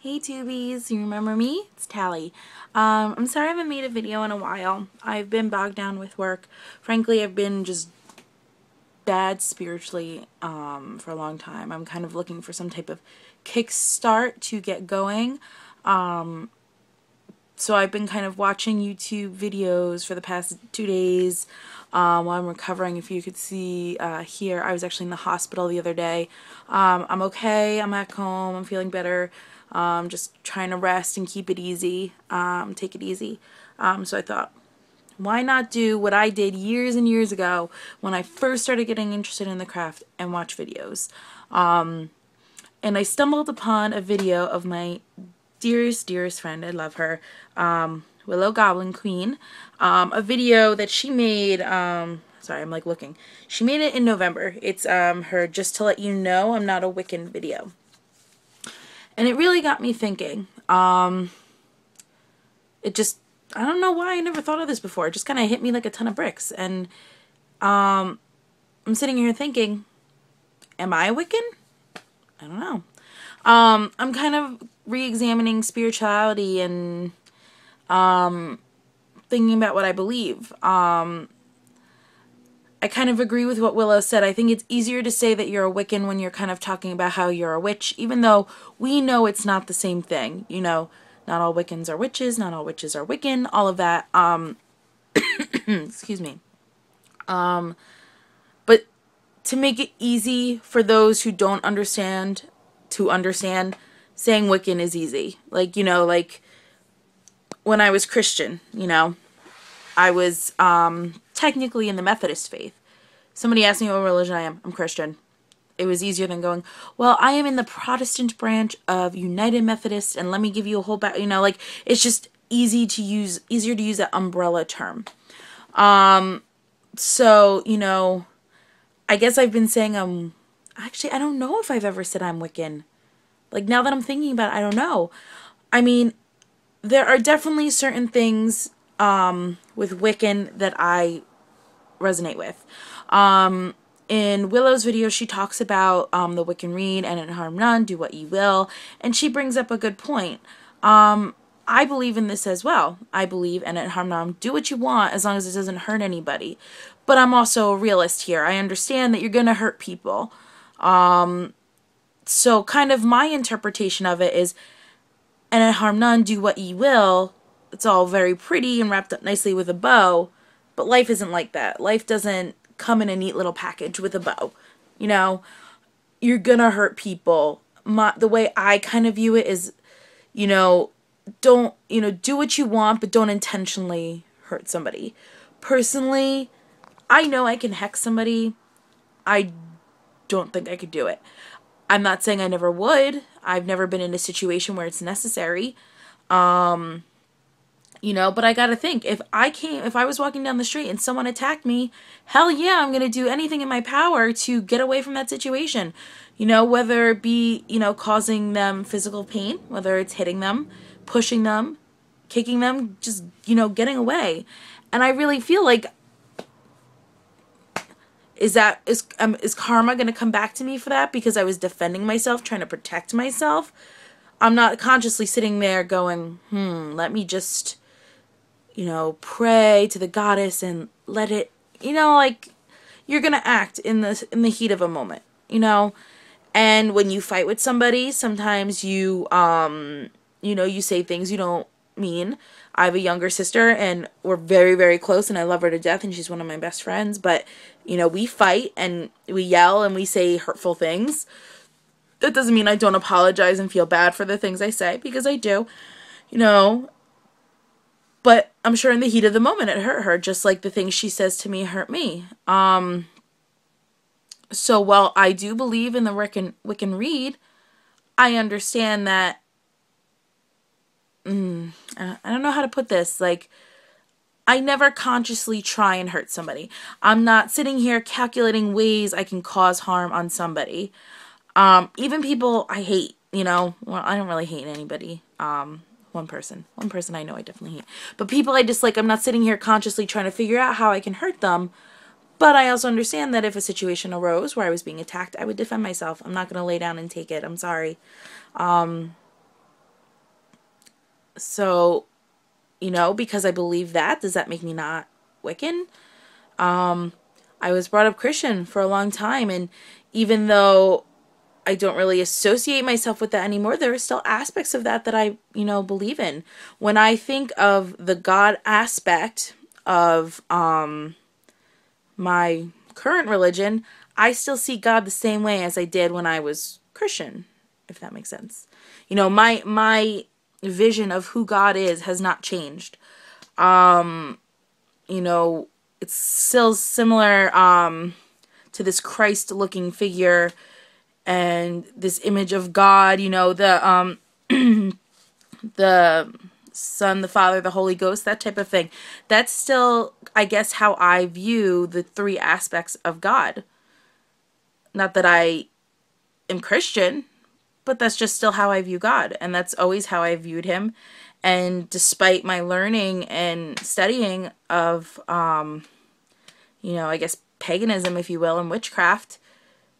Hey Tubies, you remember me? It's Tally. I'm sorry I haven't made a video in a while. I've been bogged down with work. Frankly, I've been just bad spiritually for a long time. I'm kind of looking for some type of kickstart to get going. So I've been kind of watching YouTube videos for the past 2 days while I'm recovering. If you could see here, I was actually in the hospital the other day. I'm okay. I'm back home. I'm feeling better. Just trying to rest and keep it easy. Take it easy. So I thought, why not do what I did years and years ago when I first started getting interested in the craft and watch videos. And I stumbled upon a video of my dearest friend, I love her, WillowGoblinQueen, a video that she made, sorry, I'm like looking, she made it in November. It's her Just to Let You Know I'm Not a Wiccan video. And it really got me thinking. It just, I don't know why I never thought of this before. It just kind of hit me like a ton of bricks. And I'm sitting here thinking, am I a Wiccan? I don't know. I'm kind of re-examining spirituality and thinking about what I believe. I kind of agree with what Willow said. I think it's easier to say that you're a Wiccan when you're kind of talking about how you're a witch, even though we know it's not the same thing. You know, not all Wiccans are witches, not all witches are Wiccan, all of that. Excuse me. But to make it easy for those who don't understand to understand, saying Wiccan is easy. Like, you know, like when I was Christian, you know, I was technically in the Methodist faith. Somebody asked me what religion I am. I'm Christian. It was easier than going, well, I am in the Protestant branch of United Methodist, and let me give you a whole you know, like, it's just easier to use that umbrella term. So, you know, I guess I've been saying actually, I don't know if I've ever said I'm Wiccan. Like, now that I'm thinking about it, I don't know. I mean, there are definitely certain things with Wiccan that I resonate with. In Willow's video, she talks about the Wiccan Read, and it harm none, do what ye will, and she brings up a good point. I believe in this as well. I believe, and it harm none, do what you want as long as it doesn't hurt anybody. But I'm also a realist here. I understand that you're going to hurt people. So kind of my interpretation of it is, and it harm none, do what ye will. It's all very pretty and wrapped up nicely with a bow, but life isn't like that. Life doesn't come in a neat little package with a bow. You know, you're gonna hurt people. The way I kind of view it is, you know, don't, you know, do what you want, but don't intentionally hurt somebody. Personally, I know I can hex somebody. I don't think I could do it. I'm not saying I never would. I've never been in a situation where it's necessary. You know, but I gotta think, if I was walking down the street and someone attacked me, hell yeah, I'm gonna do anything in my power to get away from that situation. You know, whether it be, you know, causing them physical pain, whether it's hitting them, pushing them, kicking them, just, you know, getting away. And I really feel like, is karma going to come back to me for that because I was defending myself, trying to protect myself? I'm not consciously sitting there going, let me just, you know, pray to the goddess and let it, you know, like, you're going to act in the heat of a moment, you know? And when you fight with somebody, sometimes you, you know, you say things you don't mean. I have a younger sister, and we're very close, and I love her to death, and she's one of my best friends, but, you know, we fight, and we yell, and we say hurtful things. That doesn't mean I don't apologize and feel bad for the things I say, because I do, you know, but I'm sure in the heat of the moment it hurt her, just like the things she says to me hurt me. So while I do believe in the Wiccan Read, I understand that, I don't know how to put this, like, I never consciously try and hurt somebody. I'm not sitting here calculating ways I can cause harm on somebody. Even people I hate, you know, well, I don't really hate anybody. One person I know I definitely hate. But people I dislike, I'm not sitting here consciously trying to figure out how I can hurt them. But I also understand that if a situation arose where I was being attacked, I would defend myself. I'm not going to lay down and take it. I'm sorry. So, you know, because I believe that, does that make me not Wiccan? I was brought up Christian for a long time, and even though I don't really associate myself with that anymore, there are still aspects of that that I, you know, believe in. When I think of the God aspect of my current religion, I still see God the same way as I did when I was Christian, if that makes sense. You know, my vision of who God is has not changed. You know, it's still similar to this Christ-looking figure and this image of God, you know, the Son, the Father, the Holy Ghost, that type of thing. That's still, I guess, how I view the three aspects of God. Not that I am Christian, but that's just still how I view God, and that's always how I viewed him. And despite my learning and studying of, you know, I guess paganism, if you will, and witchcraft,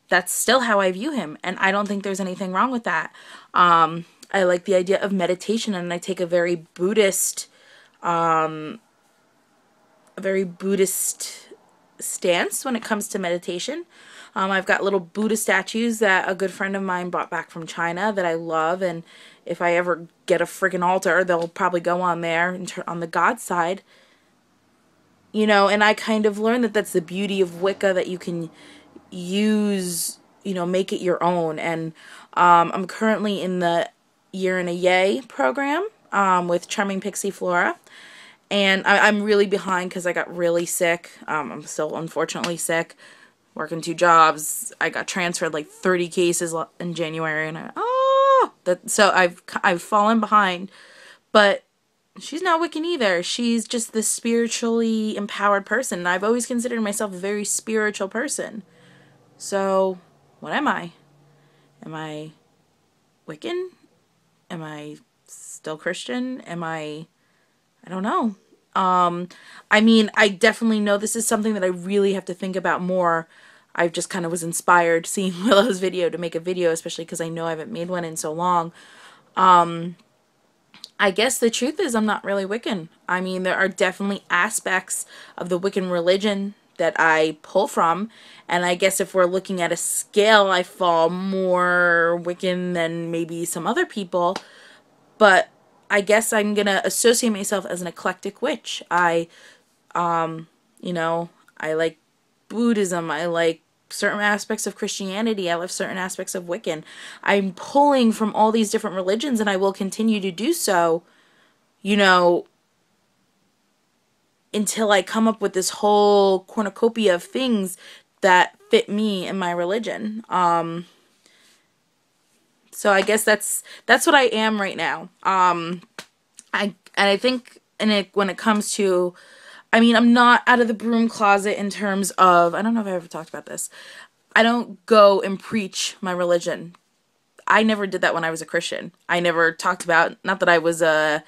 that's still how I view him, and I don't think there's anything wrong with that. I like the idea of meditation, and I take a very Buddhist stance when it comes to meditation. I've got little Buddha statues that a good friend of mine brought back from China that I love, and if I ever get a friggin' altar, they'll probably go on there on the God side. You know, and I kind of learned that that's the beauty of Wicca, that you can use, you know, make it your own. And I'm currently in the Year in a Yay program with Charming Pixie Flora. And I'm really behind because I got really sick. I'm still unfortunately sick, working 2 jobs. I got transferred like 30 cases in January, and so I've fallen behind. But she's not Wiccan either. She's just this spiritually empowered person. And I've always considered myself a very spiritual person. So, what am I? Am I Wiccan? Am I still Christian? I don't know. I mean, I definitely know this is something that I really have to think about more. I just kind of was inspired seeing Willow's video to make a video, especially because I know I haven't made one in so long. I guess the truth is I'm not really Wiccan. I mean, there are definitely aspects of the Wiccan religion that I pull from, and I guess if we're looking at a scale, I fall more Wiccan than maybe some other people, but I guess I'm gonna associate myself as an eclectic witch. You know, I like Buddhism, I like certain aspects of Christianity, I love certain aspects of Wiccan. I'm pulling from all these different religions, and I will continue to do so, you know, until I come up with this whole cornucopia of things that fit me and my religion. So I guess that's what I am right now. I think when it comes to, I mean, I'm not out of the broom closet in terms of, I don't know if I ever talked about this. I don't go and preach my religion. I never did that when I was a Christian. I never talked about, not that I was a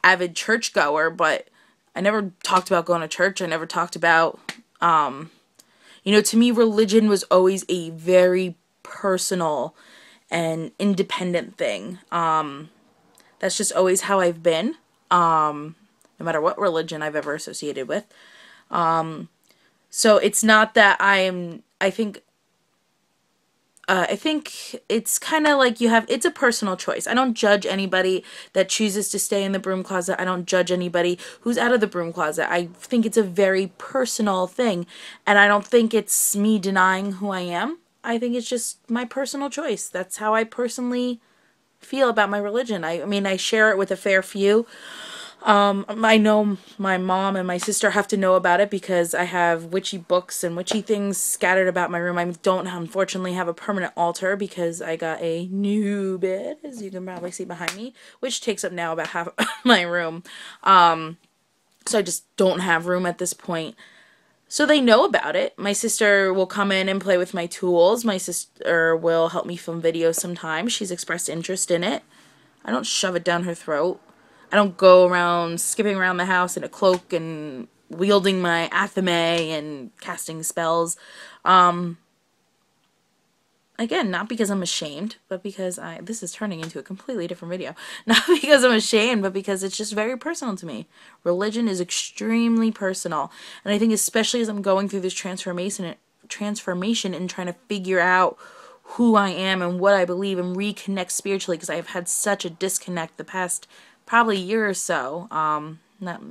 avid churchgoer, but I never talked about going to church. I never talked about, you know, to me, religion was always a very personal and independent thing. That's just always how I've been, no matter what religion I've ever associated with. So it's not that I think it's kind of like it's a personal choice. I don't judge anybody that chooses to stay in the broom closet. I don't judge anybody who's out of the broom closet. I think it's a very personal thing, and I don't think it's me denying who I am. I think it's just my personal choice. That's how I personally feel about my religion. I mean, I share it with a fair few. I know my mom and my sister have to know about it because I have witchy books and witchy things scattered about my room. I don't unfortunately have a permanent altar because I got a new bed, as you can probably see behind me, which takes up now about half my room. So I just don't have room at this point. So they know about it. My sister will come in and play with my tools. My sister will help me film videos sometimes. She's expressed interest in it. I don't shove it down her throat. I don't go around skipping around the house in a cloak and wielding my athame and casting spells. I again, not because I'm ashamed, but because this is turning into a completely different video. Not because I'm ashamed, but because it's just very personal to me. Religion is extremely personal. And I think especially as I'm going through this transformation and trying to figure out who I am and what I believe and reconnect spiritually, because I've had such a disconnect the past probably year or so. Not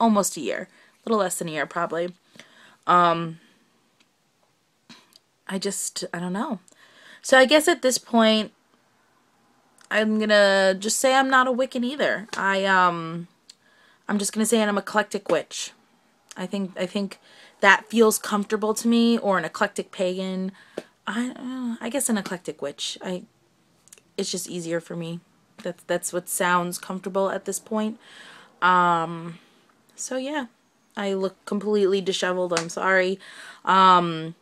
almost a year. A little less than a year probably. I don't know. So I guess at this point, I'm gonna just say I'm not a Wiccan either. I'm just gonna say I'm an eclectic witch. I think that feels comfortable to me, or an eclectic pagan. I guess an eclectic witch. It's just easier for me. That's what sounds comfortable at this point. So yeah, I look completely disheveled. I'm sorry. I'm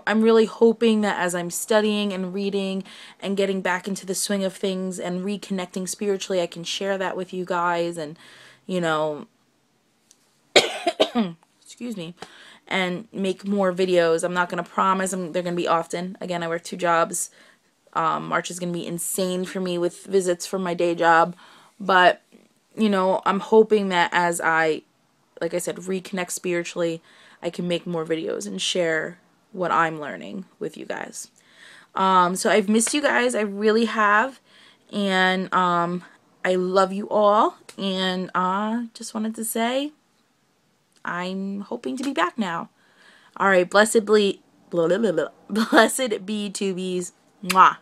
really hoping that as I'm studying and reading and getting back into the swing of things and reconnecting spiritually, I can share that with you guys and, you know, excuse me, and make more videos. I'm not going to promise they're going to be often. Again, I work 2 jobs. March is going to be insane for me with visits from my day job. But, you know, I'm hoping that as I, like I said, reconnect spiritually, I can make more videos and share what I'm learning with you guys. So I've missed you guys. I really have. And I love you all. And just wanted to say I'm hoping to be back now. All right. Blessed be 2Bs. Mwah.